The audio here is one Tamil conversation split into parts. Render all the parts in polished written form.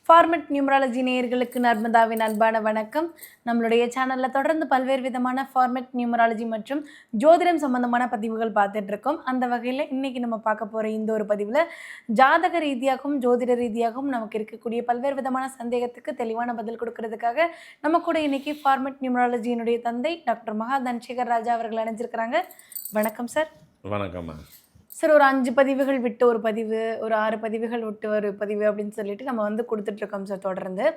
ஃபார்மெட் நியூமராலஜி நேயர்களுக்கு நர்மதாவின் அன்பான வணக்கம். நம்மளுடைய சேனலில் தொடர்ந்து பல்வேறு விதமான ஃபார்மெட் நியூமராலஜி மற்றும் ஜோதிடம் சம்பந்தமான பதிவுகள் பார்த்துட்டு இருக்கோம். அந்த வகையில் இன்னைக்கு நம்ம பார்க்க போகிற இந்த ஒரு பதிவில் ஜாதக ரீதியாகவும் ஜோதிட ரீதியாகவும் நமக்கு இருக்கக்கூடிய பல்வேறு விதமான சந்தேகத்துக்கு தெளிவான பதில் கொடுக்கறதுக்காக நம்ம கூட இன்னைக்கு ஃபார்மெட் நியூமராலஜியினுடைய தந்தை டாக்டர் மகா தனசேகர் ராஜா அவர்கள் இணைஞ்சிருக்கிறாங்க. வணக்கம் சார். வணக்கம் சார். ஒரு 5 பதிவுகள் விட்டு ஒரு பதிவு, ஒரு 6 பதிவுகள் விட்டு ஒரு பதிவு அப்படின்னு சொல்லிட்டு நம்ம கொடுத்துட்ருக்கோம் சார் தொடர்ந்து.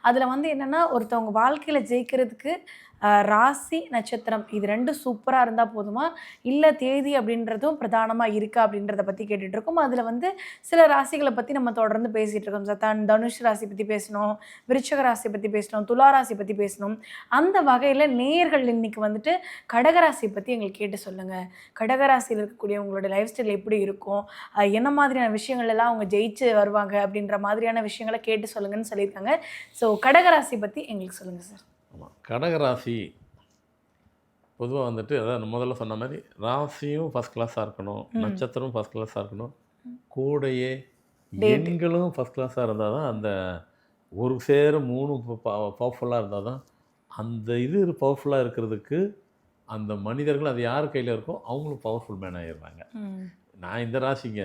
அதில் என்னென்னா, ஒருத்தவங்க வாழ்க்கையில் ஜெயிக்கிறதுக்கு ராசி நட்சத்திரம் இது 2 சூப்பராக இருந்தால் போதுமா, இல்லை தேதி அப்படின்றதும் பிரதானமாக இருக்கா அப்படின்றத பற்றி கேட்டுட்ருக்கோம். அதில் சில ராசிகளை பற்றி நம்ம தொடர்ந்து பேசிகிட்டு இருக்கோம் சார். தனுஷ் ராசி பற்றி பேசணும், விருச்சிக ராசி பற்றி பேசணும், துலா ராசி பற்றி பேசணும். அந்த வகையில் நேயர்கள் இன்னைக்கு கடகராசி பற்றி எங்களுக்கு கேட்டு சொல்லுங்கள். கடகராசியில் இருக்கக்கூடிய உங்களோட லைஃப் ஸ்டைல் எப்படி இருக்கும், என்ன மாதிரியான விஷயங்கள் எல்லாம் அவங்க ஜெயிச்சு வருவாங்க அப்படின்ற மாதிரியான விஷயங்களை கேட்டு சொல்லுங்கன்னு சொல்லியிருக்காங்க. ஸோ கடகராசி பற்றி எங்களுக்கு சொல்லுங்கள் சார். ஆமாம், கடகராசி பொதுவாக அதான் முதல்ல சொன்ன மாதிரி ராசியும் ஃபஸ்ட் கிளாஸாக இருக்கணும், நட்சத்திரம் ஃபஸ்ட் கிளாஸாக இருக்கணும், கூடையே எண்களும் ஃபஸ்ட் கிளாஸாக இருந்தால் தான் அந்த ஒரு சேர 3 பவர்ஃபுல்லாக இருந்தால் தான் அந்த இது பவர்ஃபுல்லாக இருக்கிறதுக்கு அந்த மனிதர்கள் அது யார் கையில் இருக்கோ அவங்களும் பவர்ஃபுல் மேன் ஆகிடுறாங்க. நான் இந்த ராசிங்க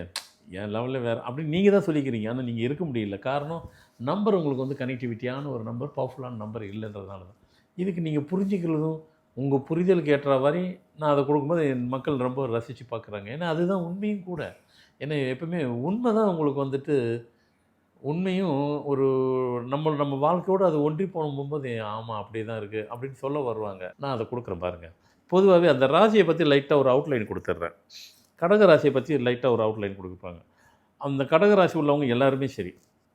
என் லெவலில் வேறு அப்படின்னு நீங்கள் தான் சொல்லிக்கிறீங்க, ஆனால் நீங்கள் இருக்க முடியல. காரணம் நம்பர் உங்களுக்கு கனெக்டிவிட்டியான ஒரு நம்பர், பவர்ஃபுல்லான நம்பர் இல்லைன்றதுனால தான். இதுக்கு நீங்கள் புரிஞ்சிக்கிறதும் உங்கள் புரிதலுக்கு ஏற்ற மாதிரி நான் அதை கொடுக்கும்போது என் மக்கள் ரொம்ப ரசித்து பார்க்குறாங்க. ஏன்னா அதுதான் உண்மையும் கூட. ஏன்னா எப்பவுமே உண்மை தான் உங்களுக்கு உண்மையும் ஒரு நம்ம வாழ்க்கையோடு அது ஒன்றி போகும்போது ஆமாம் அப்படி தான் இருக்குது அப்படின்னு சொல்ல வருவாங்க. நான் அதை கொடுக்குறேன் பாருங்கள். பொதுவாகவே அந்த ராசியை பற்றி லைட்டாக ஒரு அவுட்லைன் கொடுத்துட்றேன். கடகராசியை பற்றி லைட்டாக ஒரு அவுட்லைன் கொடுப்பாங்க. அந்த கடகராசி உள்ளவங்க எல்லாருமே சரி.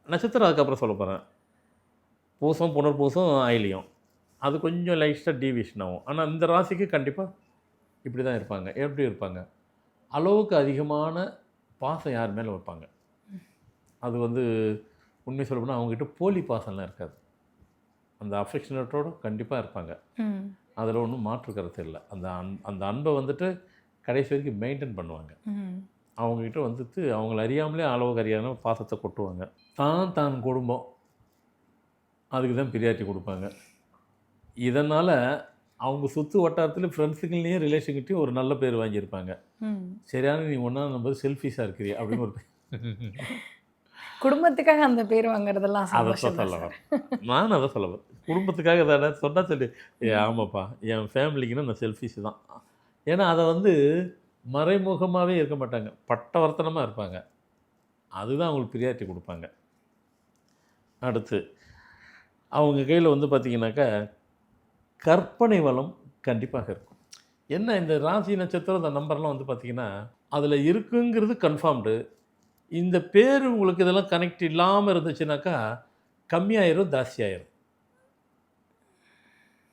நட்சத்திரம் அதுக்கப்புறம் சொல்ல போகிறேன். பூசம், புனர்பூசம், ஆயிலியம் அது கொஞ்சம் லைட்டாக டீவியேஷன் ஆகும். ஆனால் இந்த ராசிக்கு கண்டிப்பாக இப்படி தான் இருப்பாங்க. எப்படி இருப்பாங்க, அளவுக்கு அதிகமான பாசம் யார் மேலே வைப்பாங்க. அது உண்மை சொல்லப்போனால் அவங்ககிட்ட போலி பாசம்லாம் இருக்காது. அந்த அஃபெக்ஷனேட்டோடு கண்டிப்பாக இருப்பாங்க. அதில் ஒன்றும் மாற்று கருத்து இல்லை. அந்த அன்பை கடைசி வரைக்கும் மெயின்டைன் பண்ணுவாங்க. அவங்கக்கிட்ட அவங்கள அறியாமலே அளவுக்கு அறியாமல் பாசத்தை கொட்டுவாங்க. தான் குடும்பம் அதுக்கு தான் பிரியாரிட்டி கொடுப்பாங்க. இதனால் அவங்க சுற்று வட்டாரத்தில் ஃப்ரெண்ட்ஸுங்களையே ரிலேஷன்கிட்டையும் ஒரு நல்ல பேர் வாங்கியிருப்பாங்க. சரியான நீ ஒன்றா நம்ம செல்ஃபிஷாக இருக்கிறிய அப்படின்னு ஒரு குடும்பத்துக்காக அந்த பேர் வாங்குறதெல்லாம் அதை சொல்ல வரேன். நான் அதை சொல்ல வரேன். குடும்பத்துக்காக தானே சொன்னால் சொல்லி ஆமாப்பா என் ஃபேமிலிக்குன்னா நான் செல்ஃபிஷ் தான். ஏன்னா அதை மறைமுகமாகவே இருக்க மாட்டாங்க, பட்டவர்த்தனமாக இருப்பாங்க. அதுதான் அவங்களுக்கு பிரியாரிட்டி கொடுப்பாங்க. அடுத்து அவங்க கையில் பார்த்திங்கனாக்கா கற்பனை வளம் கண்டிப்பாக இருக்கும். என்ன இந்த ராசி நட்சத்திரம் இந்த நம்பர்லாம் பார்த்திங்கன்னா அதில் இருக்குங்கிறது கன்ஃபார்ம்டு. இந்த பேர் உங்களுக்கு இதெல்லாம் கனெக்ட் இல்லாமல் இருந்துச்சுனாக்கா கம்மியாயிரும், ஜாஸ்தியாயிரும்.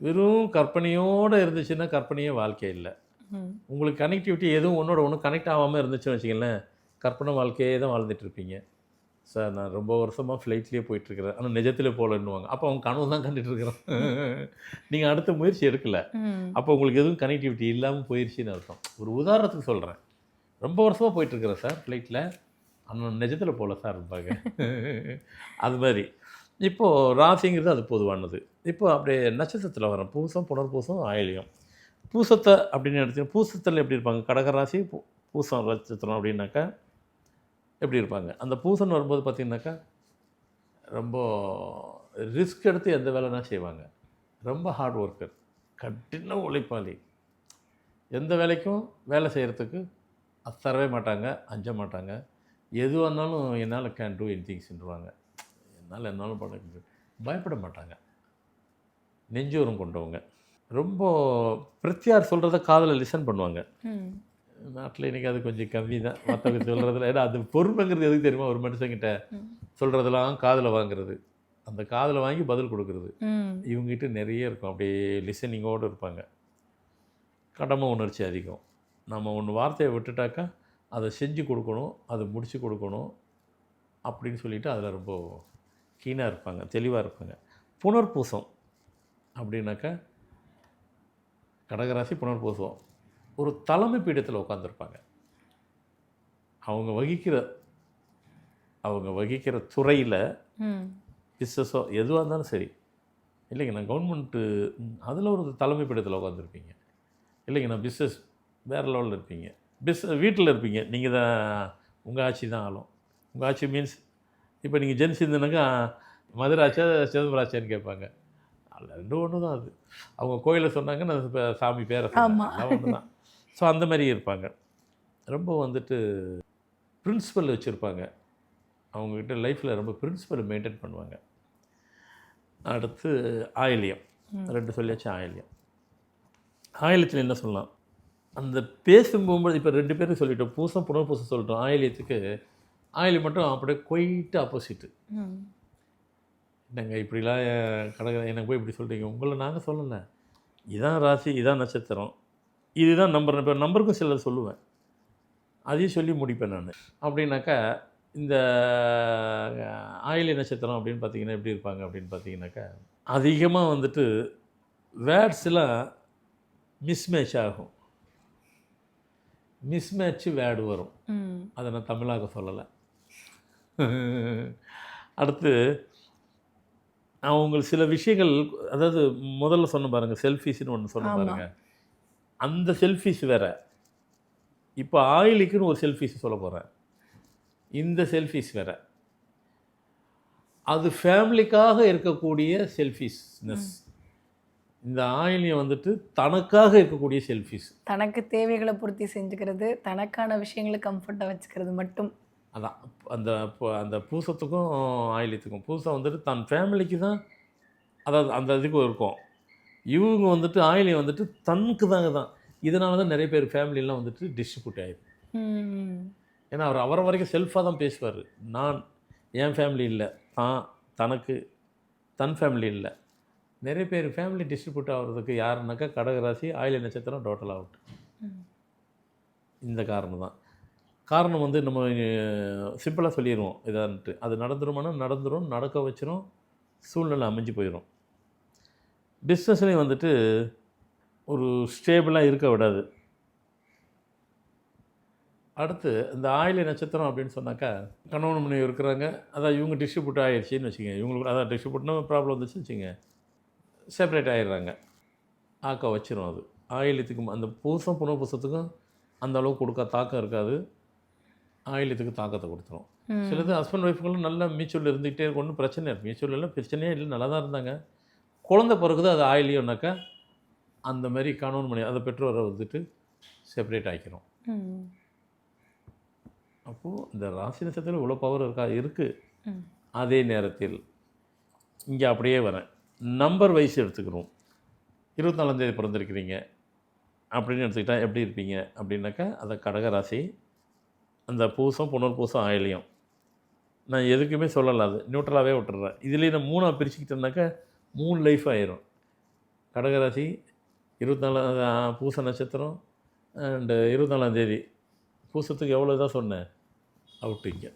வெறும் கற்பனையோடு இருந்துச்சுன்னா கற்பனையே வாழ்க்கை இல்லை. உங்களுக்கு கனெக்டிவிட்டி எதுவும் ஒன்றோட ஒன்று கனெக்ட் ஆகாமல் இருந்துச்சுன்னு வச்சிங்களேன், கற்பனை வாழ்க்கையே தான் வாழ்ந்துட்டுருப்பீங்க. சார் நான் ரொம்ப வருஷமாக ஃப்ளைட்லேயே போயிட்டுருக்கிறேன், ஆனால் நிஜத்தில் போகலன்னுவாங்க. அப்போ அவங்க கனவு தான் கண்டுட்டுருக்குறோம். நீங்கள் அடுத்த முயற்சி எடுக்கலை, அப்போ உங்களுக்கு எதுவும் கனெக்டிவிட்டி இல்லாமல் போயிடுச்சின்னு அர்த்தம். ஒரு உதாரணத்துக்கு சொல்கிறேன், ரொம்ப வருஷமாக போயிட்டுருக்குறேன் சார் ஃப்ளைட்டில், ஆனால் நிஜத்தில் போகல சார் இருப்பாங்க. அது மாதிரி இப்போது ராசிங்கிறது அது பொதுவானது. இப்போது அப்படியே நட்சத்திரத்தில் வரேன். பூசம், புனர்பூசம், ஆயிலியம். பூசத்தை அப்படின்னு எடுத்தீங்கன்னா பூசத்தில் எப்படி இருப்பாங்க, கடகராசி பூசம் நட்சத்திரம் அப்படின்னாக்கா எப்படி இருப்பாங்க. அந்த பூசம் வரும்போது பார்த்திங்கனாக்கா ரொம்ப ரிஸ்க் எடுத்து எந்த வேலைனா செய்வாங்க. ரொம்ப ஹார்ட் ஒர்க்கர், கடின உழைப்பாளி. எந்த வேலைக்கும் வேலை செய்கிறதுக்கு தரவே மாட்டாங்க, அஞ்ச மாட்டாங்க. எதுவாக இருந்தாலும் என்னால் கேன் டூ எனிதிங்ஸ்ன்றுவாங்க. என்னாலும் பண்ண பயப்பட மாட்டாங்க. நெஞ்சோரம் கொண்டவங்க. ரொம்ப பிரத்தியார் சொல்கிறத காதில் லிசன் பண்ணுவாங்க. நாட்டில் இன்றைக்கி அது கொஞ்சம் கம்மி தான் மற்றவங்க சொல்கிறதுல. ஏன்னா அது பொறுமைங்கிறது எதுக்கு தெரியுமா, ஒரு மனுஷங்கிட்ட சொல்கிறதெல்லாம் காதில் வாங்குறது, அந்த காதில் வாங்கி பதில் கொடுக்குறது இவங்ககிட்ட நிறைய இருக்கும். அப்படியே லிசனிங்கோடு இருப்பாங்க. கடமை உணர்ச்சி அதிகம். நம்ம ஒன்று வார்த்தையை விட்டுட்டாக்கா அதை செஞ்சு கொடுக்கணும், அதை முடித்து கொடுக்கணும் அப்படின்னு சொல்லிவிட்டு அதில் ரொம்ப கீனாக இருப்பாங்க, தெளிவாக இருப்பாங்க. புனர்பூசம் அப்படின்னாக்கா கடகராசி புனர்பூசம் ஒரு தலைமை பீடத்தில் உட்காந்துருப்பாங்க. அவங்க வகிக்கிற துறையில் பிஸ்னஸோ எதுவாக இருந்தாலும் சரி, இல்லைங்க நான் கவர்மெண்ட்டு அதில் ஒரு தலைமை பீடத்தில் உட்காந்துருப்பீங்க, இல்லைங்க நான் பிஸ்னஸ் வேறு லெவலில் இருப்பீங்க, வீட்டில் இருப்பீங்க, நீங்கள் தான் உங்கள் ஆட்சி தான் ஆளும். உங்கள் ஆட்சி மீன்ஸ் இப்போ நீங்கள் ஜென்ஸ் இருந்தனாக்கா மதுரை ஆச்சா சிதம்பரம் ஆச்சான்னு கேட்பாங்க. அதில் ரெண்டும் ஒன்று தான். அது அவங்க கோயிலை சொன்னாங்க, நான் இப்போ சாமி பேரை ஆமா. சொன்னேன், ஒன்று தான். ஸோ அந்த மாதிரி இருப்பாங்க. ரொம்ப வந்துட்டு பிரின்சிபல் வச்சுருப்பாங்க. அவங்கக்கிட்ட லைஃப்பில் ரொம்ப பிரின்சிபலை மெயின்டைன் பண்ணுவாங்க. அடுத்து ஆயில்யம், 2 சொல்லியாச்சு. ஆயில்யத்தில் என்ன சொல்லலாம், அந்த பேசும்போது இப்போ 2 பேரும் சொல்லிட்டோம், பூசம் புனர்பூசம் சொல்லிட்டோம். ஆயில்யத்துக்கு ஆயில்யம் மட்டும் அப்படியே குயிட்டு ஆப்போசிட்டு. என்னங்க இப்படிலாம் எனக்கு போய் இப்படி சொல்கிறீங்க, உங்களை நாங்கள் சொல்லலை, இதான் ராசி, இதான் நட்சத்திரம், இதுதான் நம்பர். இப்போ நம்பருக்கும் சிலர் சொல்லுவேன், அதையும் சொல்லி முடிப்பேன் நான். அப்படின்னாக்கா இந்த ஆயில்ய நட்சத்திரம் அப்படின்னு பார்த்தீங்கன்னா எப்படி இருப்பாங்க அப்படின்னு பார்த்தீங்கன்னாக்கா, அதிகமாக வந்துட்டு வேர்ட்ஸ்லாம் மிஸ்மேட்ச் ஆகும். மிஸ்மேட்ச்சு வேர்டு வரும். அதை நான் தமிழாக சொல்லலை. அடுத்து அவங்க சில விஷயங்கள், அதாவது முதல்ல சொன்ன பாருங்கள் செல்ஃபிஷ்னு ஒன்று சொன்ன பாருங்கள், அந்த செல்ஃபிஷ் வேறு. இப்போ ஆயிலுக்குன்னு ஒரு செல்ஃபிஷ் சொல்ல போகிறேன், இந்த செல்ஃபிஷ் வேறு. அது ஃபேமிலிக்காக இருக்கக்கூடிய செல்ஃபிஷ்னஸ். இந்த ஆயிலியம் வந்துட்டு தனக்காக இருக்கக்கூடிய செல்ஃபிஷ். தனக்கு தேவைகளை பூர்த்தி செஞ்சுக்கிறது, தனக்கான விஷயங்களை கம்ஃபர்ட்டாக வச்சுக்கிறது மட்டும். அதான் அந்த அந்த பூசத்துக்கும் ஆயிலியத்துக்கும், பூசம் வந்துட்டு தன் ஃபேமிலிக்கு தான், அதாவது அந்த இதுக்கு இருக்கும். இவங்க வந்துட்டு ஆயிலியம் வந்துட்டு தனக்கு தாங்க தான். இதனால தான் நிறைய பேர் ஃபேமிலியெலாம் வந்துட்டு டிஸ்ட்ரிபியூட் ஆகிடும். ஏன்னா அவர் அவரை வரைக்கும் செல்ஃபாக தான் பேசுவார். நான், என் ஃபேமிலி இல்லை, தனக்கு, தன் ஃபேமிலி இல்லை. நிறைய பேர் ஃபேமிலி டிஸ்ட்ரிபியூட் ஆகிறதுக்கு யாருன்னாக்கா கடகராசி, ஆயில்ய நட்சத்திரம் டோட்டல் அவுட். இந்த காரணம் தான். காரணம் வந்து நம்ம சிம்பிளாக சொல்லிடுவோம் இதான்ட்டு. அது நடந்துருமானா நடந்துடும், நடக்க வச்சிரும், சூழ்நிலை அமைஞ்சு போயிடும். பிஸ்னஸ்லேயும் வந்துட்டு ஒரு ஸ்டேபிளாக இருக்க விடாது. அடுத்து இந்த ஆயில்ய நட்சத்திரம் அப்படின்னு சொன்னாக்கா, கணவன் மனைவி இருக்கிறாங்க, அதான் இவங்க டிஸ்ட்ரிபியூட் ஆகிடுச்சின்னு வச்சுங்க, இவங்களுக்கு அதான் டிஸ்ட்ரிபியூட்னா ப்ராப்ளம் வந்துச்சுன்னு வச்சுங்க, செப்பரேட் ஆகிடுறாங்க, ஆக்க வச்சிரும். அது ஆயில்யத்துக்கும் அந்த பூசம் புனர்பூசத்துக்கும் அந்த அளவுக்கு கொடுக்க தாக்கம் இருக்காது, ஆயில்யத்துக்கு தாக்கத்தை கொடுத்துரும். சிலது ஹஸ்பண்ட் ஒய்ஃபுகளும் நல்லா மியூச்சுவல் இருந்துகிட்டே இருக்கும், ஒன்றும் பிரச்சனை இல்லை, மியூச்சுவல் எல்லாம் பிரச்சனையே இல்லை, நல்லா தான் இருந்தாங்க. குழந்தை பிறகுது அது ஆயில்யம்னாக்கா அந்த மாதிரி கணவன் மனைவி அதை பெற்றோரை வந்துட்டு செப்பரேட் ஆகிக்கிறோம். அப்போது இந்த ராசி நட்சத்திரம் இவ்வளோ பவர் இருக்குது. அதே நேரத்தில் இங்கே அப்படியே வரேன், நம்பர் வைஸ் எடுத்துக்கிறோம். 24ஆந்தேதி பிறந்திருக்கிறீங்க அப்படின்னு எடுத்துக்கிட்டால் எப்படி இருப்பீங்க அப்படின்னாக்கா, அதை கடகராசி, அந்த பூசம் புனர்பூசம் ஆயில்யம். நான் எதுக்குமே சொல்லலை, அது நியூட்ரலாகவே விட்டுறேன். இதுலேயே நான் 3ஆக பிரிச்சுக்கிட்டேன்னாக்கா 3 லைஃப் ஆயிரும். கடகராசி 24 பூச நட்சத்திரம் அண்டு 24ஆந்தேதி பூசத்துக்கு எவ்வளோ தான் சொன்னேன் அவுட்டு. இங்கே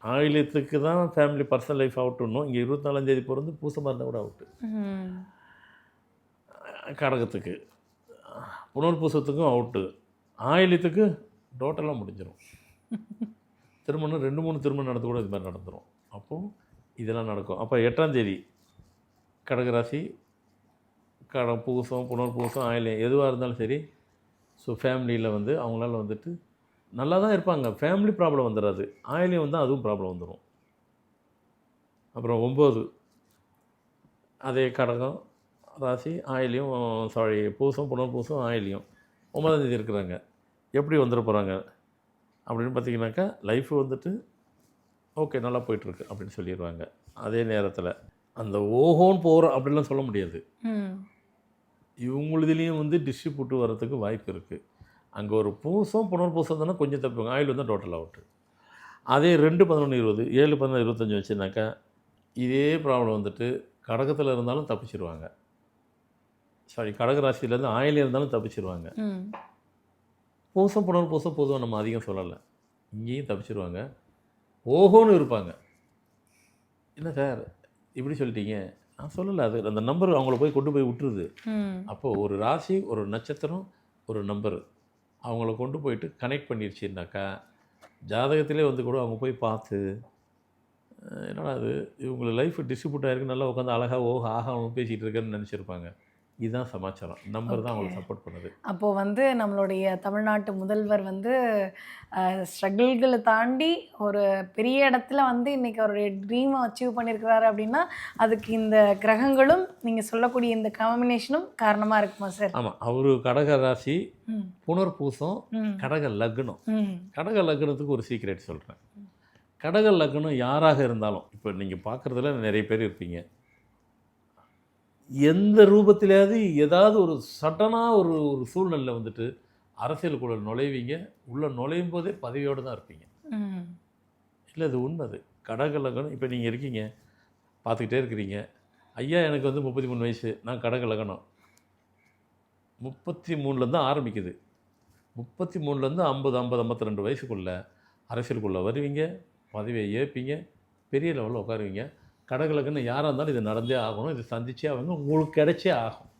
ஆயில்யத்துக்கு தான் ஃபேமிலி பர்சனல் லைஃப் அவுட்டுன்னும், இங்கே 24ஆந்தேதி பிறந்து பூசமாக இருந்தால் கூட அவுட்டு. கடகத்துக்கு புனர்பூசத்துக்கும் அவுட்டு, ஆயில்யத்துக்கு டோட்டலாக முடிஞ்சிடும். திருமணம் 2-3 திருமணம் நடந்து கூட இது மாதிரி நடந்துடும். அப்போது இதெல்லாம் நடக்கும். அப்போ 8ஆந்தேதி கடகராசி, பூசம் புனர்பூசம் ஆயில்யம் எதுவாக இருந்தாலும் சரி, ஸோ ஃபேமிலியில் வந்து அவங்களால வந்துட்டு நல்லா தான் இருப்பாங்க, ஃபேமிலி ப்ராப்ளம் வந்துடாது. ஆயில்யம் வந்தால் அதுவும் ப்ராப்ளம் வந்துடும். அப்புறம் 9 அதே கடகம் ராசி, ஆயில்யம் பூசம் புனர்பூசம் ஆயில்யம் 9ஆந்தேதி இருக்கிறாங்க. எப்படி வந்துட போகிறாங்க அப்படின்னு பார்த்தீங்கன்னாக்கா, லைஃப் வந்துட்டு ஓகே நல்லா போயிட்டுருக்கு அப்படின்னு சொல்லிடுவாங்க. அதே நேரத்தில் அந்த ஓஹோன்னு போகிறோம் அப்படிலாம் சொல்ல முடியாது. இவங்களுதுலேயும் வந்து டிஸ்ட்ரிபியூட் வர்றதுக்கு வாய்ப்பு இருக்குது. அங்கே ஒரு பூசம் புனர்பூசம் தானே கொஞ்சம் தப்புங்க, ஆயில் வந்து டோட்டல் அவுட்டு. அதே 2, 11, 20, 7, 14, 25 வச்சுனாக்கா இதே ப்ராப்ளம் வந்துட்டு கடகத்தில் இருந்தாலும் தப்பிச்சிருவாங்க. கடகராசியிலேருந்து ஆயிலியம் இருந்தாலும் தப்பிச்சிருவாங்க. பூசம் புனர்பூசம் பொதுவாக நம்ம அதிகம் சொல்லலை, இங்கேயும் தப்பிச்சிருவாங்க. ஓஹோன்னு இருப்பாங்க. என்ன சார் இப்படி சொல்லிட்டீங்க, நான் சொல்லலை, அது அந்த நம்பர் அவங்கள போய் கொண்டு போய் விட்டுருது. அப்போது ஒரு ராசி, ஒரு நட்சத்திரம், ஒரு நம்பரு அவங்கள கொண்டு போயிட்டு கனெக்ட் பண்ணிடுச்சுன்னாக்கா, ஜாதகத்திலே வந்து கூட அவங்க போய் பார்த்து என்னடா அது இவங்க லைஃப் டிஸ்ட்ரிபியூட் ஆகிருக்கு, நல்லா உட்காந்து அழகாக ஆஹா பேசிகிட்டு இருக்கேன்னு நினச்சிருப்பாங்க. இதுதான் சமாச்சாரம். நம்பர் தான் ஓகே. அவங்களுக்கு சப்போர்ட் பண்ணுது. அப்போது வந்து நம்மளுடைய தமிழ்நாட்டு முதல்வர் வந்து ஸ்ட்ரகிள்களை தாண்டி ஒரு பெரிய இடத்துல வந்து இன்றைக்கி அவருடைய ட்ரீமை அச்சீவ் பண்ணியிருக்கிறாரு அப்படின்னா அதுக்கு இந்த கிரகங்களும் நீங்கள் சொல்லக்கூடிய இந்த காம்பினேஷனும் காரணமாக இருக்குமா சார்? ஆமாம், அவர் கடக ராசி, ம் புனர்பூசம், ம் கடக லக்னம். ம் கடக லக்னத்துக்கு ஒரு சீக்ரெட் சொல்கிறேன். கடக லக்னம் யாராக இருந்தாலும், இப்போ நீங்கள் பார்க்குறதுல நிறைய பேர் இருப்பீங்க, எந்த ரூபத்திலேயாவது ஏதாவது ஒரு சடனாக ஒரு ஒரு சூழ்நிலை வந்துட்டு அரசியலுக்குள்ள நுழைவீங்க. உள்ளே நுழையும் போதே பதவியோடு தான் இருப்பீங்க. ம் இல்லை, அது உண்மை. அது கடக லக்னம். இப்போ நீங்கள் இருக்கீங்க, பார்த்துக்கிட்டே இருக்கிறீங்க. ஐயா எனக்கு வந்து 33 வயசு, நான் கடக லக்னம். 33லேருந்து தான் ஆரம்பிக்குது. 33லேருந்து 50 52 வயசுக்குள்ளே அரசியலுக்குள்ளே வருவீங்க, பதவியை ஏற்பீங்க, பெரிய லெவலில் உட்காருவீங்க. கடகலக்குன்னு யாராக இருந்தாலும் இது நடந்தே ஆகணும், இது சந்திச்சே ஆகணும், உங்களுக்கு கிடைச்சே ஆகும்.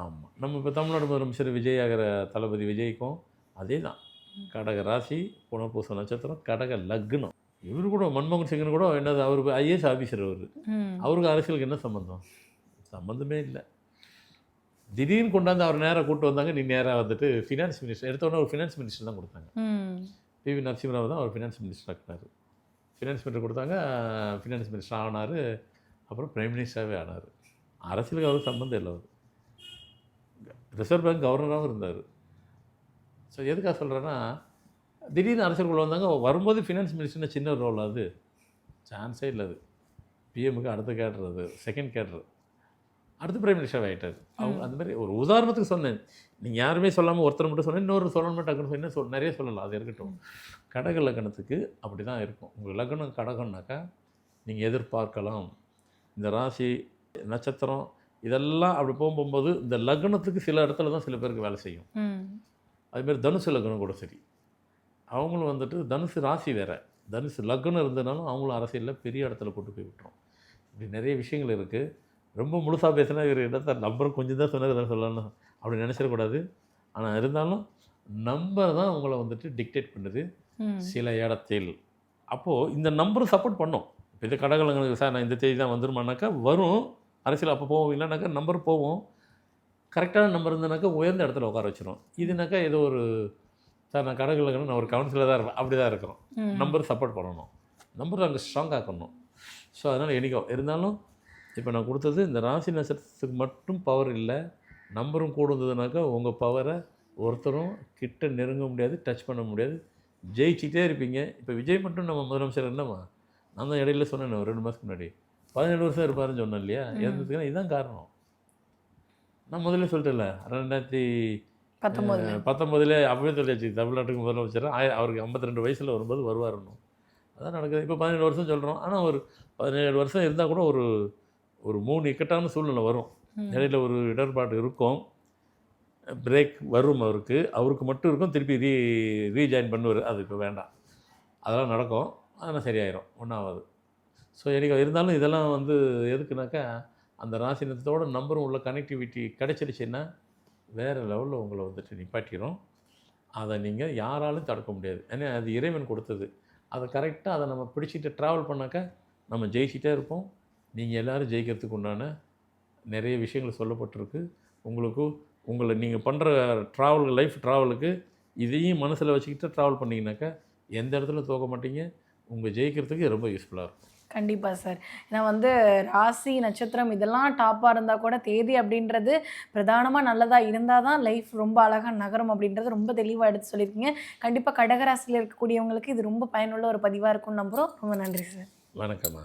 ஆமாம், நம்ம இப்போ தமிழ்நாடு முதலமைச்சர் விஜய் ஆகிற தளபதி விஜய்க்கும் அதே தான். கடக ராசி, புனர்பூச நட்சத்திரம், கடக லக்னம். இவர் கூட மன்மோகன் சிங்கன் கூட என்னது, அவருக்கு ஐஏஎஸ் ஆஃபீஸர். அவருக்கு அரசியலுக்கு என்ன சம்மந்தம்? சம்மந்தமே இல்லை. திடீர்னு கொண்டாந்து அவர் நேராக கூப்பிட்டு வந்தாங்க. நீ நேராக வந்துட்டு ஃபினான்ஸ் மினிஸ்டர் எடுத்தோடனே ஒரு ஃபினான்ஸ் மினிஸ்டர் தான் கொடுத்தாங்க. பிவி நரசிம்மராவ் தான் அவர் ஃபினான்ஸ் மினிஸ்டர் ஆக்கினார். ஃபினான்ஸ் மினிஸ்டர் கொடுத்தாங்க, ஃபினான்ஸ் மினிஸ்டர் ஆனார். அப்புறம் பிரைம் மினிஸ்டராகவே ஆனார். அரசியலுக்கு அவருக்கு சம்மந்தம் இல்லை. அவர் ரிசர்வ் பேங்க் கவர்னராகவும் இருந்தார். ஸோ எதுக்காக சொல்கிறேன்னா, திடீர்னு அரசியலுக்குள்ள வந்தாங்க. வரும்போது ஃபினான்ஸ் மினிஸ்டர்னு சின்ன ரோல், அது சான்ஸே இல்லை. அது பிஎம்முக்கு அடுத்த கேட்ரு, அது செகண்ட் கேட்ரு, அடுத்து பிரைம் மினிஸ்டர் ஆகிட்டார். அவங்க அந்த மாதிரி ஒரு உதாரணத்துக்கு சொன்னேன். நீங்கள் யாருமே சொல்லாமல் ஒருத்தர் மட்டும் சொன்னேன், இன்னொரு சொல்லணும் டக்குன்னு என்ன நிறைய சொல்லலாம், அது இருக்கட்டும். கடக லக்னத்துக்கு அப்படி தான் இருக்கும். உங்கள் லக்னம் கடகம்னாக்கா நீங்கள் எதிர்பார்க்கலாம். இந்த ராசி நட்சத்திரம் இதெல்லாம் அப்படி போகும்போது இந்த லக்னத்துக்கு சில இடத்துல தான் சில பேருக்கு வேலை செய்யும். அதுமாரி தனுசு லக்னம் கூட சரி, அவங்களும் வந்துட்டு தனுசு ராசி வேறு, தனுசு லக்னம் இருந்ததுனாலும் அவங்களும் அரசியலில் பெரிய இடத்துல கொண்டு போய் விட்டுரும். இப்படி நிறைய விஷயங்கள் இருக்குது. ரொம்ப முழுசாக பேசினா இவர் இடத்த நம்பர் கொஞ்சம் தான் சொன்னது சொல்லணும் அப்படி நினச்சிடக்கூடாது. ஆனால் இருந்தாலும் நம்பர் தான் உங்களை வந்துட்டு டிக்டேட் பண்ணுது சில இடத்தில். அப்போது இந்த நம்பரும் சப்போர்ட் பண்ணும். இப்போ இது கடகலங்களுக்கு சார் நான் இந்த தேதி தான் வந்துருமானாக்கா வரும் அரசியல், அப்போ போவோம். இல்லைனாக்கா நம்பர் போவோம். கரெக்டான நம்பர் இருந்ததுனாக்கா உயர்ந்த இடத்துல உட்கார வச்சிடும். இதுனாக்கா ஏதோ ஒரு சார் நான் கடகலக்கணும், நான் ஒரு கவுன்சிலர் தான் இருப்பேன், அப்படி தான் இருக்கிறோம். நம்பர் சப்போர்ட் பண்ணணும், நம்பர் அங்கே ஸ்ட்ராங்காக இருக்கணும். ஸோ அதனால் என்னைக்கோ இருந்தாலும் இப்போ நான் கொடுத்தது இந்த ராசி நட்சத்திரத்துக்கு மட்டும் பவர் இல்லை, நம்பரும் கூட இருந்ததுனாக்கா உங்கள் பவரை ஒருத்தரும் கிட்ட நெருங்க முடியாது, டச் பண்ண முடியாது, ஜெயிச்சிட்டே இருப்பீங்க. இப்போ விஜய் மட்டும் நம்ம முதலமைச்சர் என்னம்மா, நான் தான் இடையில சொன்னேன் ஒரு 2 மாதத்துக்கு முன்னாடி 17 வருஷம் இருப்பாருன்னு சொன்னேன் இல்லையா? இருந்ததுக்குன்னா இதுதான் காரணம். நான் முதல்ல சொல்லிட்டேன்ல, 2019 அப்பவே சொல்லியாச்சு தமிழ்நாட்டுக்கு முதலமைச்சர் அவருக்கு 52 வயசில் வரும்போது வருவாருன்னு. அதான் நடக்குது. இப்போ 17 வருஷம் சொல்கிறோம். ஆனால் ஒரு 17 வருஷம் இருந்தால் கூட ஒரு 3 இக்கட்டான சூழ்நிலை வரும். இடையில ஒரு இடர்பாடு இருக்கும், பிரேக் வரும். அவருக்கு மட்டும் இருக்கும், திருப்பி ரீஜாயின் பண்ணுவார். அது இப்போ வேண்டாம், அதெல்லாம் நடக்கும். அதெல்லாம் சரியாயிரும், ஒன்றாவது. ஸோ எனக்கு இருந்தாலும் இதெல்லாம் வந்து எதுக்குனாக்கா அந்த ராசினத்தோட நம்பரும் உள்ள கனெக்டிவிட்டி கிடச்சிருச்சுன்னா வேறு லெவலில் உங்களை வந்துட்டு நிப்பாட்டிடும். அதை நீங்கள் யாராலும் தடுக்க முடியாது. ஏன்னா அது இறைவன் கொடுத்தது. அதை கரெக்டாக அதை நம்ம பிடிச்சிட்டு ட்ராவல் பண்ணாக்கா நம்ம ஜெயிச்சிட்டே இருப்போம். நீங்கள் எல்லோரும் ஜெயிக்கிறதுக்கு உண்டான நிறைய விஷயங்கள் சொல்லப்பட்டிருக்கு. உங்களை நீங்கள் பண்ணுற லைஃப் ட்ராவலுக்கு இதையும் மனசில் வச்சுக்கிட்டு ட்ராவல் பண்ணிங்கனாக்கா எந்த இடத்துல தோக்க மாட்டீங்க. உங்கள் ஜெயிக்கிறதுக்கு ரொம்ப யூஸ்ஃபுல்லாக இருக்கும். கண்டிப்பாக சார். ஏன்னா வந்து ராசி நட்சத்திரம் இதெல்லாம் டாப்பாக இருந்தால் கூட தேதி அப்படின்றது பிரதானமாக நல்லதாக இருந்தால் தான் லைஃப் ரொம்ப அழகாக நகரும் அப்படின்றது ரொம்ப தெளிவாக எடுத்து சொல்லியிருக்கீங்க. கண்டிப்பாக கடகராசியில் இருக்கக்கூடியவங்களுக்கு இது ரொம்ப பயனுள்ள ஒரு பதிவாக இருக்கும்னு நம்புகிறோம். ரொம்ப நன்றி சார். வணக்கம்மா.